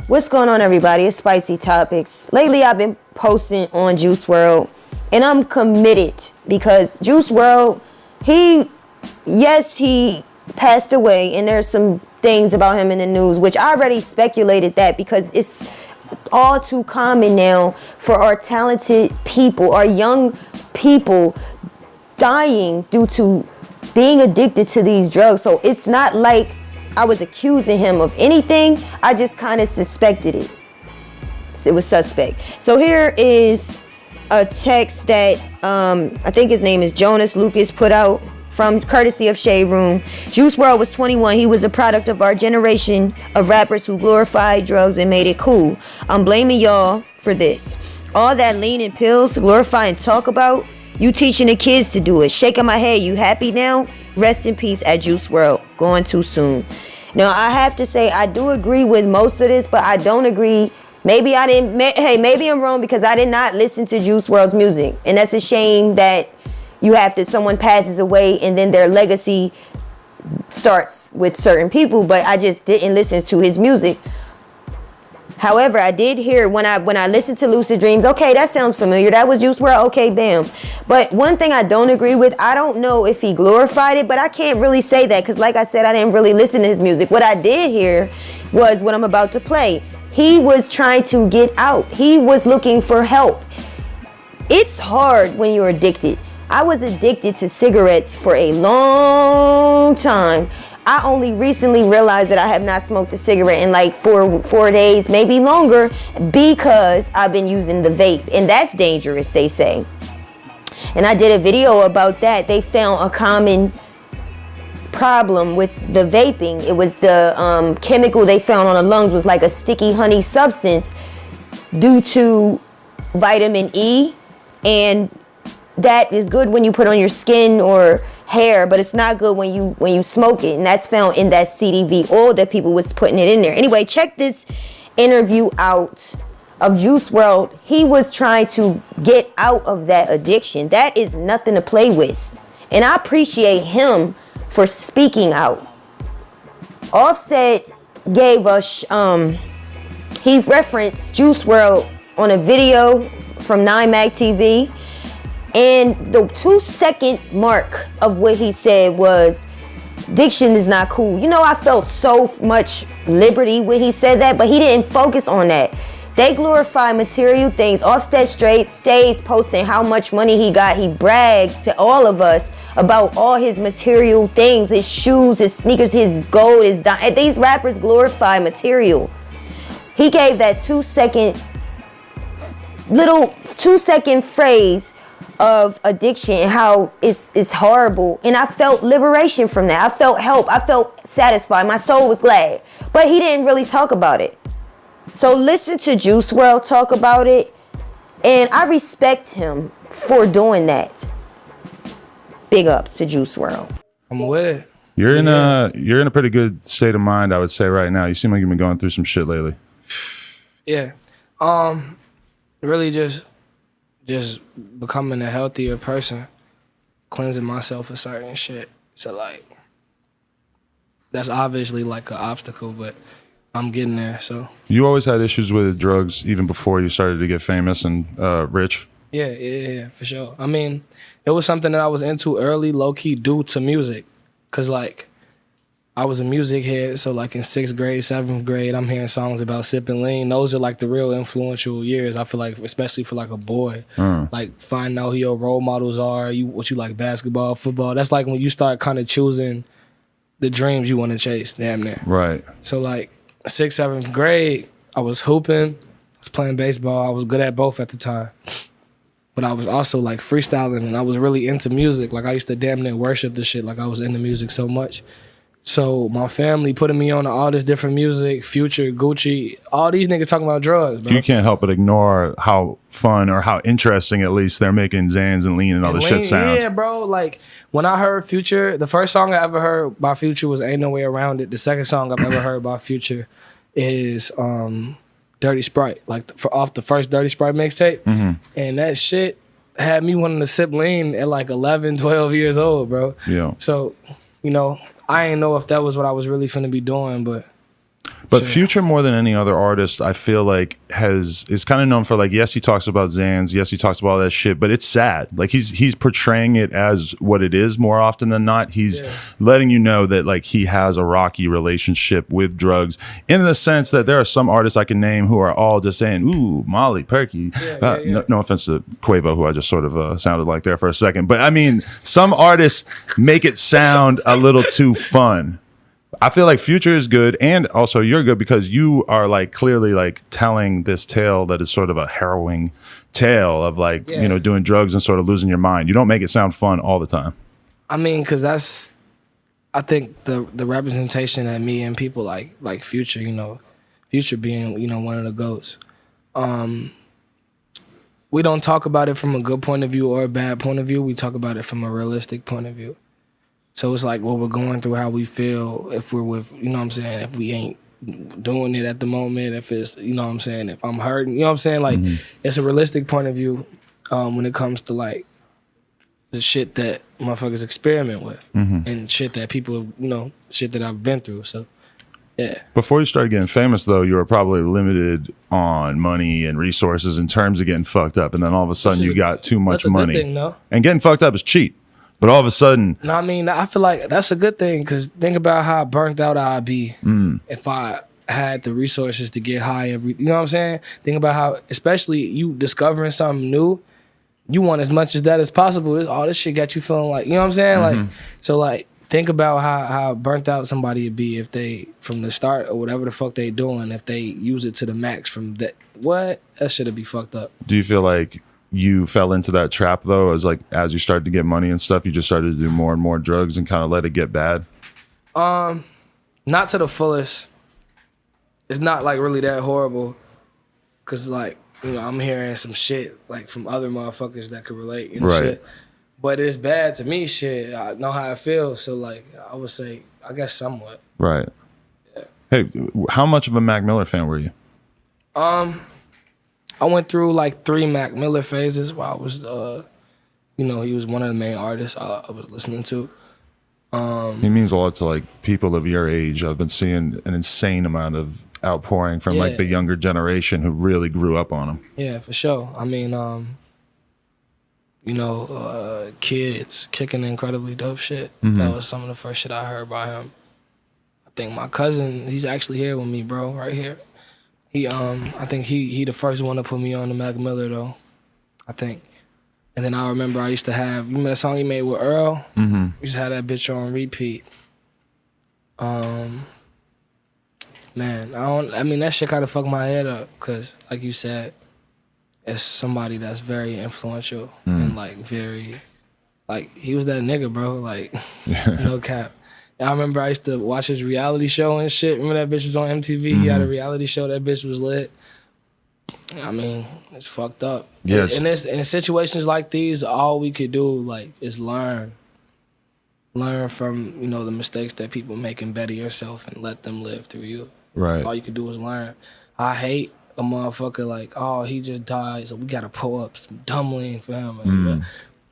What's going on, everybody? It's Spicy Topics. Lately, I've been posting on Juice WRLD, and I'm committed because Juice WRLD, he passed away, and there's some things about him in the news, which I already speculated that because it's all too common now for our talented people, our young people dying due to being addicted to these drugs. So it's not like I was accusing him of anything. I just kind of suspected it. It was suspect. So here is a text that I think his name is Jonas Lucas put out from courtesy of Shade Room. Juice WRLD was 21. He was a product of our generation of rappers who glorified drugs and made it cool. I'm blaming y'all for this. All that lean and pills, glorify and talk about, you teaching the kids to do it. Shaking my head, you happy now? Rest in peace at Juice WRLD. Going too soon. Now, I have to say, I do agree with most of this, but I don't agree. Maybe I'm wrong because I did not listen to Juice WRLD's music. And that's a shame that someone passes away and then their legacy starts with certain people, but I just didn't listen to his music. However, I did hear when I listened to Lucid Dreams, okay, that sounds familiar. That was Juice WRLD, okay, bam. But one thing I don't agree with, I don't know if he glorified it, but I can't really say that because like I said, I didn't really listen to his music. What I did hear was what I'm about to play. He was trying to get out. He was looking for help. It's hard when you're addicted. I was addicted to cigarettes for a long time. I only recently realized that I have not smoked a cigarette in like four days, maybe longer, because I've been using the vape. And that's dangerous, they say. And I did a video about that. They found a common problem with the vaping. It was the chemical they found on the lungs was like a sticky honey substance due to vitamin E. And that is good when you put on your skin or hair, but it's not good when you smoke it, and that's found in that CDV oil that people was putting it in there. Anyway, check this interview out of Juice WRLD. He was trying to get out of that addiction. That is nothing to play with, and I appreciate him for speaking out. Offset gave us he referenced Juice WRLD on a video from 9 Mag TV. And the 2-second mark of what he said was, addiction is not cool. You know, I felt so much liberty when he said that, but he didn't focus on that. They glorify material things. Offset straight stays posting how much money he got. He brags to all of us about all his material things, his shoes, his sneakers, his gold, his diamond. These rappers glorify material. He gave that 2-second phrase of addiction and how it's horrible, and I felt liberation from that. I felt help. I felt satisfied. My soul was glad, but he didn't really talk about it. So listen to Juice WRLD talk about it, and I respect him for doing that. Big ups to Juice WRLD. I'm with it. You're in a pretty good state of mind, I would say, right now. You seem like you've been going through some shit lately. Yeah. Really just becoming a healthier person, cleansing myself of certain shit. So like, that's obviously like an obstacle, but I'm getting there. So you always had issues with drugs even before you started to get famous and rich? Yeah, for sure. I mean, it was something that I was into early, low-key due to music. Cause like, I was a music head, so like in 6th grade, 7th grade, I'm hearing songs about sipping lean. Those are like the real influential years, I feel like, especially for like a boy. Like finding out who your role models are, what you like, basketball, football. That's like when you start kind of choosing the dreams you want to chase, damn near. Right. So like 6th, 7th grade, I was hooping, I was playing baseball. I was good at both at the time. But I was also like freestyling, and I was really into music. Like I used to damn near worship the shit, like I was into music so much. So my family putting me on all this different music, Future, Gucci, all these niggas talking about drugs, bro. You can't help but ignore how fun or how interesting, at least, they're making Xans and Lean and all this shit sounds. Yeah, bro. Like, when I heard Future, the first song I ever heard by Future was Ain't No Way Around It. The second song I've ever heard by Future is Dirty Sprite, like off the first Dirty Sprite mixtape. And that shit had me wanting to sip lean at like 11, 12 years old, bro. Yeah. So, you know, I ain't know if that was what I was really finna be doing, but But Sure. Future, more than any other artist, I feel like is kind of known for, like, yes, he talks about Xans, yes, he talks about all that shit, but it's sad. Like he's portraying it as what it is more often than not. He's letting you know that, like, he has a rocky relationship with drugs, in the sense that there are some artists I can name who are all just saying, "Ooh, Molly, Perky." No offense to Quavo, who I just sort of sounded like there for a second, but I mean, some artists make it sound a little too fun. I feel like Future is good, and also you're good because you are, like, clearly, like, telling this tale that is sort of a harrowing tale of, like, you know, doing drugs and sort of losing your mind. You don't make it sound fun all the time. I mean, because that's, I think the representation that me and people like Future, you know, Future being, you know, one of the GOATs. We don't talk about it from a good point of view or a bad point of view. We talk about it from a realistic point of view. So it's like what we're going through, how we feel if we're with, you know what I'm saying, if we ain't doing it at the moment, if it's, you know what I'm saying, if I'm hurting, you know what I'm saying? Like, it's a realistic point of view when it comes to, like, the shit that motherfuckers experiment with and shit that people, you know, shit that I've been through. So, yeah. Before you started getting famous, though, you were probably limited on money and resources in terms of getting fucked up. And then all of a sudden you got too much money. Good thing, no? And getting fucked up is cheap. But all of a sudden... No, I mean, I feel like that's a good thing, because think about how burnt out I'd be if I had the resources to get high every... You know what I'm saying? Think about how, especially you discovering something new, you want as much as that as possible. All this shit got you feeling like... You know what I'm saying? Like, so, like, think about how burnt out somebody would be if they, from the start or whatever the fuck they doing, if they use it to the max from that... What? That shit'd be fucked up. Do you feel like you fell into that trap, though, as you started to get money and stuff, you just started to do more and more drugs and kind of let it get bad? Not to the fullest. It's not, like, really that horrible, because, like, you know, I'm hearing some shit, like, from other motherfuckers that could relate and shit. But it's bad to me, shit. I know how it feels, so, like, I would say, I guess somewhat. Right. Yeah. Hey, how much of a Mac Miller fan were you? I went through like 3 Mac Miller phases while I was, you know, he was one of the main artists I was listening to. He means a lot to, like, people of your age. I've been seeing an insane amount of outpouring from like the younger generation who really grew up on him. Yeah, for sure. I mean, you know, Kids kicking incredibly dope shit. That was some of the first shit I heard by him. I think my cousin, he's actually here with me, bro, right here. He, I think he the first one to put me on the Mac Miller, though, I think. And then I remember I used to have, you remember that song he made with Earl? We used to have that bitch on repeat. Man, I mean, that shit kind of fucked my head up, because, like you said, it's somebody that's very influential and, like, very, like, he was that nigga, bro, like, no cap. I remember I used to watch his reality show and shit. Remember that bitch was on MTV? He had a reality show. That bitch was lit. I mean, it's fucked up. Yes. In situations like these, all we could do, like, is learn. Learn from, you know, the mistakes that people make and better yourself and let them live through you. Right. All you could do is learn. I hate a motherfucker like, oh, he just died, so we gotta pull up some dumb lean for him. And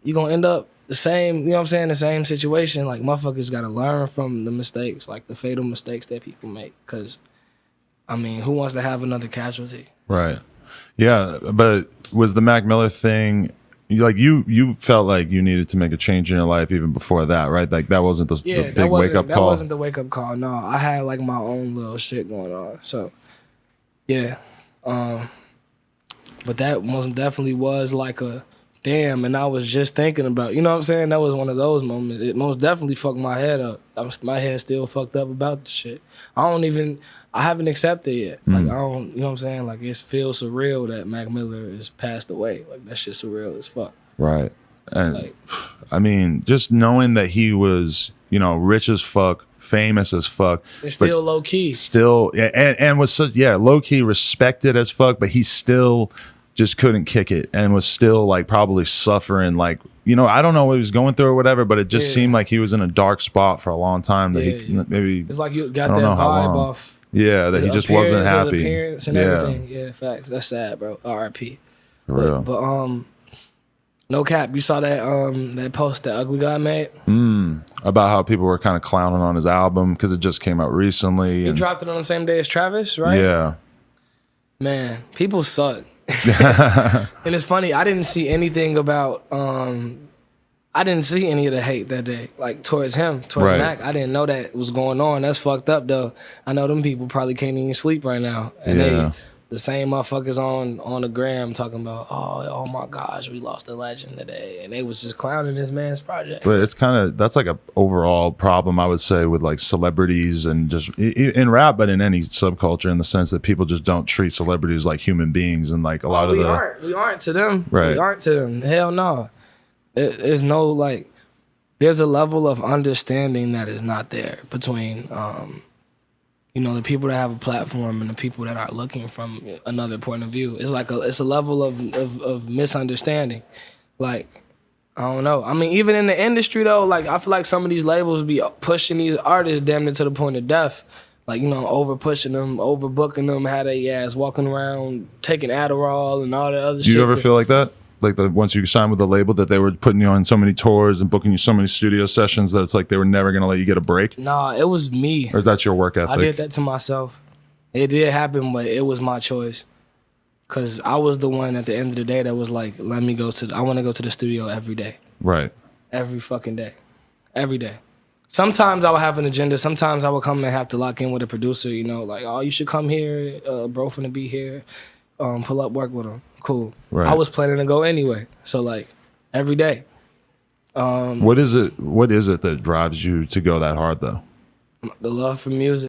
you gonna end up the same, you know what I'm saying, the same situation. Like, motherfuckers gotta learn from the mistakes, like the fatal mistakes that people make. Because, I mean, who wants to have another casualty? Right. Yeah, but was the Mac Miller thing, like, you felt like you needed to make a change in your life even before that, right? Like, that wasn't the big wake-up call? That wasn't the wake-up call, no. I had, like, my own little shit going on. So, yeah. But that most definitely was like a damn, and I was just thinking about, you know what I'm saying? That was one of those moments. It most definitely fucked my head up. My head still fucked up about the shit. I haven't accepted it yet. Like, I don't, you know what I'm saying? Like, it feels surreal that Mac Miller is passed away. Like, that shit surreal as fuck. Right. So, and like, I mean, just knowing that he was, you know, rich as fuck, famous as fuck. It's still low key. Still, and was so, low key respected as fuck, but he still just couldn't kick it and was still, like, probably suffering. Like, you know, I don't know what he was going through or whatever, but it just seemed like he was in a dark spot for a long time. That he maybe, it's like you got that vibe off. Yeah, that he just wasn't happy. His appearance and everything. Yeah, facts. That's sad, bro. R.I.P. For real. But No cap. You saw that that post that Ugly Guy made? About how people were kind of clowning on his album because it just came out recently. He dropped it on the same day as Travis, right? Yeah. Man, people suck. And it's funny, I didn't see anything about I didn't see any of the hate that day, like towards him, towards Right. Mac. I didn't know that was going on. That's fucked up though. I know them people probably can't even sleep right now. And Yeah. the same motherfuckers on the gram talking about, oh my gosh, we lost a legend today. And they was just clowning this man's project. But it's kind of, that's like a overall problem, I would say, with like celebrities and just in rap, but in any subculture, in the sense that people just don't treat celebrities like human beings. And like a lot of we aren't to them. Right. We aren't to them. Hell no. There's no like, there's a level of understanding that is not there between, you know, the people that have a platform and the people that are looking from another point of view. It's like it's a level of misunderstanding. Like, I don't know. I mean, even in the industry though, like I feel like some of these labels be pushing these artists damn near to the point of death. Like, you know, over pushing them, overbooking them, had they ass walking around taking Adderall and all that other shit. Do you ever feel like that? Like once you signed with the label that they were putting you on so many tours and booking you so many studio sessions that it's like they were never going to let you get a break? Nah, it was me. Or is that your work ethic? I did that to myself. It did happen, but it was my choice. Cause I was the one at the end of the day that was like, I want to go to the studio every day. Right. Every fucking day. Every day. Sometimes I would have an agenda. Sometimes I would come and have to lock in with a producer, you know, like, oh, you should come here. Bro finna be here. Pull up, work with him. Cool. Right. I was planning to go anyway. So like every day. What is it that drives you to go that hard though? The love for music.